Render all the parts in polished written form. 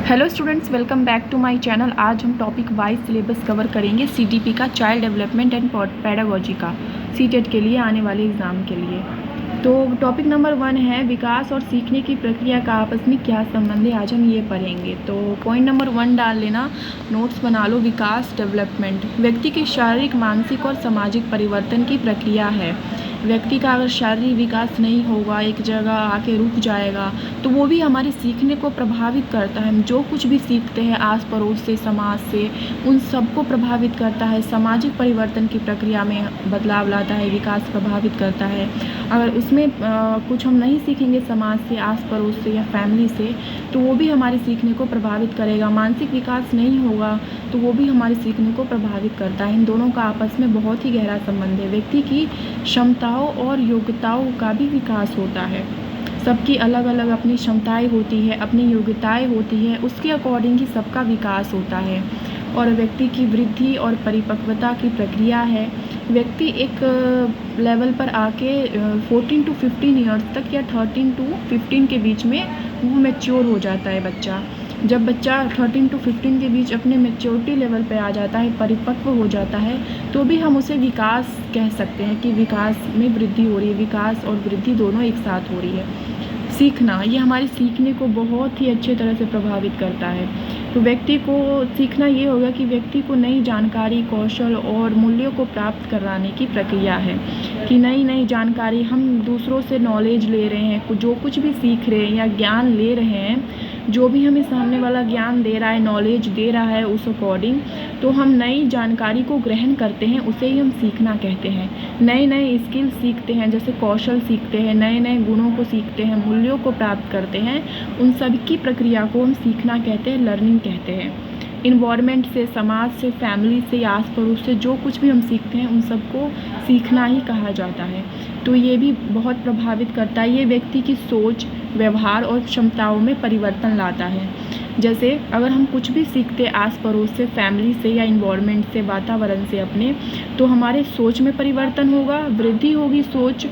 Hello students, welcome back to my channel. आज हम topic wise syllabus cover करेंगे CDP का, चाइल्ड डेवलपमेंट एंड पैडागोजी का, CTET के लिए आने वाले एग्ज़ाम के लिए। तो टॉपिक नंबर 1 है विकास और सीखने की प्रक्रिया का आपस में क्या संबंध है, आज हम ये पढ़ेंगे। तो पॉइंट नंबर 1 डाल लेना, नोट्स बना लो। विकास डेवलपमेंट व्यक्ति के शारीरिक, मानसिक और सामाजिक परिवर्तन की प्रक्रिया है। व्यक्ति का अगर शारीरिक विकास नहीं होगा, एक जगह आके रुक जाएगा, तो वो भी हमारे सीखने को प्रभावित करता है। हम जो कुछ भी सीखते हैं आस पड़ोस से, समाज से, उन सबको प्रभावित करता है। सामाजिक परिवर्तन की प्रक्रिया में बदलाव लाता है, विकास प्रभावित करता है। अगर उसमें कुछ हम नहीं सीखेंगे समाज से, आस पड़ोस से या फैमिली से, तो वो भी हमारे सीखने को प्रभावित करेगा। मानसिक विकास नहीं होगा तो वो भी हमारे सीखने को प्रभावित करता है। इन दोनों का आपस में बहुत ही गहरा संबंध है। व्यक्ति की क्षमताओं और योग्यताओं का भी विकास होता है। सबकी अलग अलग अपनी क्षमताएं होती है, अपनी योग्यताएं होती है, उसके अकॉर्डिंग ही सबका विकास होता है। और व्यक्ति की वृद्धि और परिपक्वता की प्रक्रिया है। व्यक्ति एक लेवल पर आके 14 to 15 ईयर्स तक या 13 to 15 के बीच में वो मैच्योर हो जाता है बच्चा। जब बच्चा 13 to 15 के बीच अपने मैच्योरिटी लेवल पे आ जाता है, परिपक्व हो जाता है, तो भी हम उसे विकास कह सकते हैं कि विकास में वृद्धि हो रही है। विकास और वृद्धि दोनों एक साथ हो रही है। सीखना, ये हमारे सीखने को बहुत ही अच्छे तरह से प्रभावित करता है। तो व्यक्ति को सीखना ये होगा कि व्यक्ति को नई जानकारी, कौशल और मूल्यों को प्राप्त कराने की प्रक्रिया है। कि नई नई जानकारी, हम दूसरों से नॉलेज ले रहे हैं, जो कुछ भी सीख रहे हैं या ज्ञान ले रहे हैं, जो भी हमें सामने वाला ज्ञान दे रहा है, नॉलेज दे रहा है, उस अकॉर्डिंग तो हम नई जानकारी को ग्रहण करते हैं, उसे ही हम सीखना कहते हैं। नए नए स्किल सीखते हैं, जैसे कौशल सीखते हैं, नए नए गुणों को सीखते हैं, मूल्यों को प्राप्त करते हैं, उन सब की प्रक्रिया को हम सीखना कहते हैं, लर्निंग कहते हैं। इन्वायरमेंट से, समाज से, फैमिली से, आस पड़ोस से जो कुछ भी हम सीखते हैं उन सबको सीखना ही कहा जाता है। तो ये भी बहुत प्रभावित करता है। ये व्यक्ति की सोच, व्यवहार और क्षमताओं में परिवर्तन लाता है। जैसे अगर हम कुछ भी सीखते आस पड़ोस से, फैमिली से या इन्वायरमेंट से, वातावरण से अपने, तो हमारे सोच में परिवर्तन होगा, वृद्धि होगी सोच,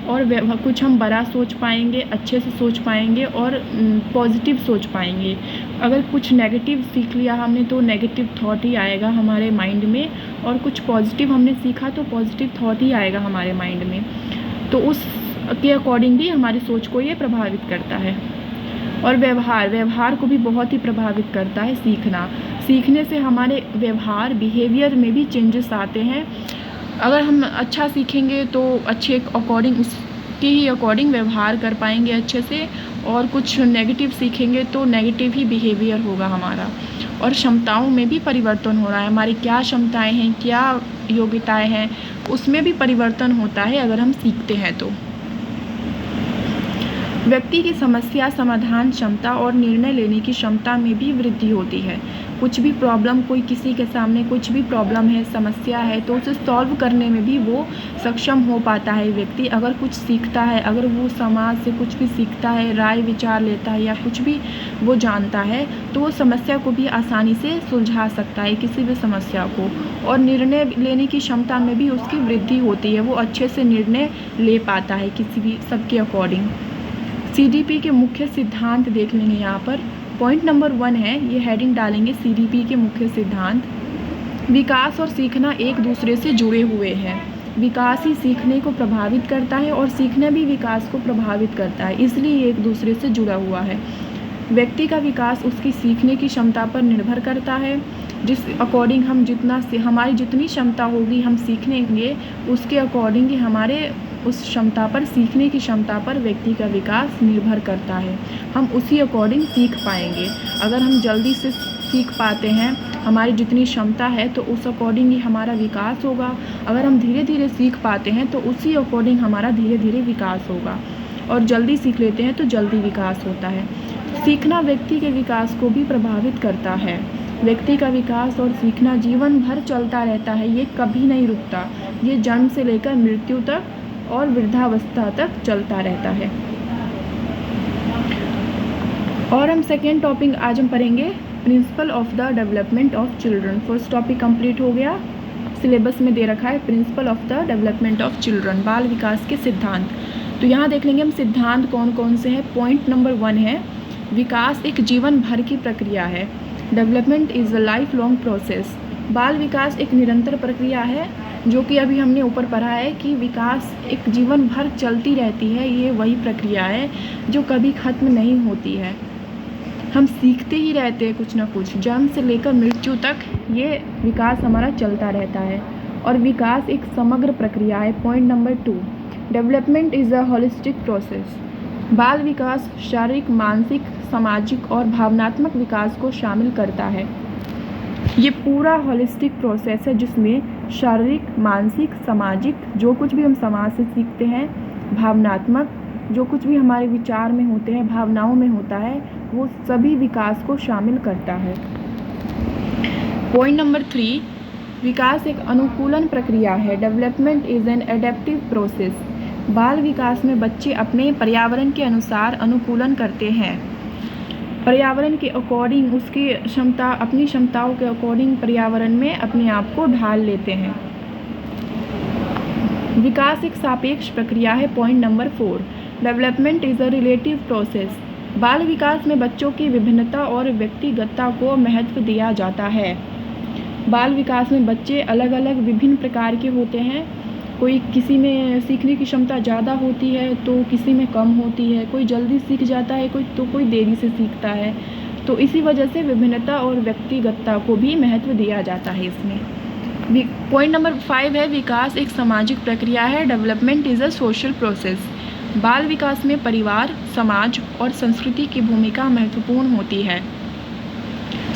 और कुछ हम बड़ा सोच पाएंगे, अच्छे से सोच पाएंगे और पॉजिटिव सोच पाएंगे। अगर कुछ नेगेटिव सीख लिया हमने तो नेगेटिव थॉट ही आएगा हमारे माइंड में, और कुछ पॉजिटिव हमने सीखा तो पॉजिटिव थॉट ही आएगा हमारे माइंड में। तो उस के अकॉर्डिंग भी हमारी सोच को ये प्रभावित करता है। और व्यवहार को भी बहुत ही प्रभावित करता है सीखना। सीखने से हमारे व्यवहार, बिहेवियर में भी चेंजेस आते हैं। अगर हम अच्छा सीखेंगे तो अच्छे अकॉर्डिंग, उसके ही अकॉर्डिंग व्यवहार कर पाएंगे अच्छे से, और कुछ नेगेटिव सीखेंगे तो नेगेटिव ही बिहेवियर होगा हमारा। और क्षमताओं में भी परिवर्तन हो रहा है, हमारी क्या क्षमताएं हैं, क्या योग्यताएं हैं, उसमें भी परिवर्तन होता है अगर हम सीखते हैं तो। व्यक्ति की समस्या समाधान क्षमता और निर्णय लेने की क्षमता में भी वृद्धि होती है। कुछ भी प्रॉब्लम, कोई किसी के सामने कुछ भी प्रॉब्लम है, समस्या है, तो उसे सॉल्व करने में भी वो सक्षम हो पाता है। व्यक्ति अगर कुछ सीखता है, अगर वो समाज से कुछ भी सीखता है, राय विचार लेता है या कुछ भी वो जानता है, तो वो समस्या को भी आसानी से सुलझा सकता है, किसी भी समस्या को। और निर्णय लेने की क्षमता में भी उसकी वृद्धि होती है, वो अच्छे से निर्णय ले पाता है किसी भी सबके अकॉर्डिंग। सीडीपी के मुख्य सिद्धांत देख लेंगे यहाँ पर। पॉइंट नंबर 1 है, ये हेडिंग डालेंगे, सीडीपी के मुख्य सिद्धांत। विकास और सीखना एक दूसरे से जुड़े हुए हैं। विकास ही सीखने को प्रभावित करता है और सीखना भी विकास को प्रभावित करता है, इसलिए ये एक दूसरे से जुड़ा हुआ है। व्यक्ति का विकास उसकी सीखने की क्षमता पर निर्भर करता है। जिस अकॉर्डिंग हम हमारी जितनी क्षमता होगी हम सीखेंगे, उसके अकॉर्डिंग ही हमारे उस क्षमता पर, सीखने की क्षमता पर व्यक्ति का विकास निर्भर करता है। हम उसी अकॉर्डिंग सीख पाएंगे। अगर हम जल्दी से सीख पाते हैं, हमारी जितनी क्षमता है, तो उस अकॉर्डिंग ही हमारा विकास होगा। अगर हम धीरे धीरे सीख पाते हैं तो उसी अकॉर्डिंग हमारा धीरे धीरे विकास होगा। और जल्दी सीख लेते हैं तो जल्दी विकास होता है। सीखना व्यक्ति के विकास को भी प्रभावित करता है। व्यक्ति का विकास और सीखना जीवन भर चलता रहता है, ये कभी नहीं रुकता। ये जन्म से लेकर मृत्यु तक और वृद्धावस्था तक चलता रहता है। और हम सेकेंड टॉपिक आज हम पढ़ेंगे, principle of the development of children. First topic complete हो गया, सिलेबस में दे रखा है principle of the development of children, बाल विकास के सिद्धांत। तो यहाँ देख लेंगे हम सिद्धांत कौन कौन से हैं। पॉइंट नंबर 1 है, विकास एक जीवन भर की प्रक्रिया है। Development is a life long process. बाल विकास एक निरंतर प्रक्रिया है, जो कि अभी हमने ऊपर पढ़ा है कि विकास एक जीवन भर चलती रहती है। ये वही प्रक्रिया है जो कभी ख़त्म नहीं होती है। हम सीखते ही रहते हैं कुछ ना कुछ, जन्म से लेकर मृत्यु तक ये विकास हमारा चलता रहता है और विकास एक समग्र प्रक्रिया है। Point number 2, development is a holistic process. बाल विकास शारीरिक, मानसिक, सामाजिक और भावनात्मक विकास को शामिल करता है। ये पूरा होलिस्टिक प्रोसेस है जिसमें शारीरिक, मानसिक, सामाजिक, जो कुछ भी हम समाज से सीखते हैं, भावनात्मक, जो कुछ भी हमारे विचार में होते हैं, भावनाओं में होता है, वो सभी विकास को शामिल करता है। पॉइंट नंबर 3, विकास एक अनुकूलन प्रक्रिया है। Development is an adaptive process. बाल विकास में बच्चे अपने पर्यावरण के अनुसार अनुकूलन करते हैं। पर्यावरण के अकॉर्डिंग उसकी क्षमता, अपनी क्षमताओं के अकॉर्डिंग पर्यावरण में अपने आप को ढाल लेते हैं। विकास एक सापेक्ष प्रक्रिया है। Point number 4, development is a relative process. बाल विकास में बच्चों की विभिन्नता और व्यक्तिगतता को महत्व दिया जाता है। बाल विकास में बच्चे अलग अलग विभिन्न प्रकार के होते हैं। कोई किसी में सीखने की क्षमता ज़्यादा होती है तो किसी में कम होती है, कोई जल्दी सीख जाता है, कोई देरी से सीखता है। तो इसी वजह से विभिन्नता और व्यक्तिगतता को भी महत्व दिया जाता है इसमें। पॉइंट नंबर 5 है, विकास एक सामाजिक प्रक्रिया है। Development is a social process. बाल विकास में परिवार, समाज और संस्कृति की भूमिका महत्वपूर्ण होती है।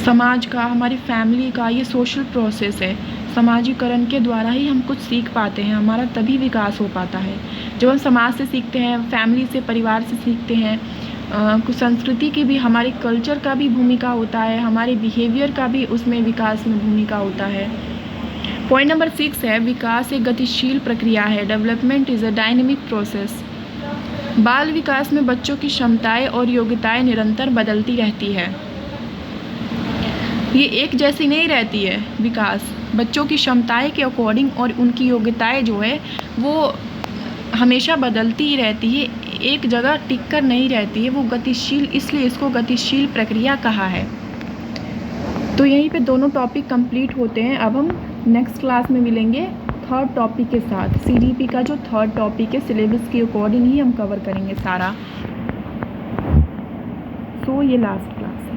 समाज का, हमारी फैमिली का ये सोशल प्रोसेस है। समाजीकरण के द्वारा ही हम कुछ सीख पाते हैं, हमारा तभी विकास हो पाता है। जब हम समाज से सीखते हैं, फैमिली से, परिवार से सीखते हैं, कुछ संस्कृति की भी, हमारे कल्चर का भी भूमिका होता है, हमारे बिहेवियर का भी उसमें विकास में भूमिका होता है। पॉइंट नंबर 6 है, विकास एक गतिशील प्रक्रिया है। Development is a dynamic process. बाल विकास में बच्चों की क्षमताएं और योग्यताएं निरंतर बदलती रहती है। ये एक जैसी नहीं रहती है। विकास बच्चों की क्षमताएं के अकॉर्डिंग और उनकी योग्यताएं जो है वो हमेशा बदलती ही रहती है, एक जगह टिक कर नहीं रहती है, वो गतिशील, इसलिए इसको गतिशील प्रक्रिया कहा है। तो यहीं पे दोनों टॉपिक कंप्लीट होते हैं। अब हम नेक्स्ट क्लास में मिलेंगे थर्ड टॉपिक के साथ। CDP का जो थर्ड टॉपिक है, सिलेबस के अकॉर्डिंग ही हम कवर करेंगे सारा। सो ये लास्ट क्लास है।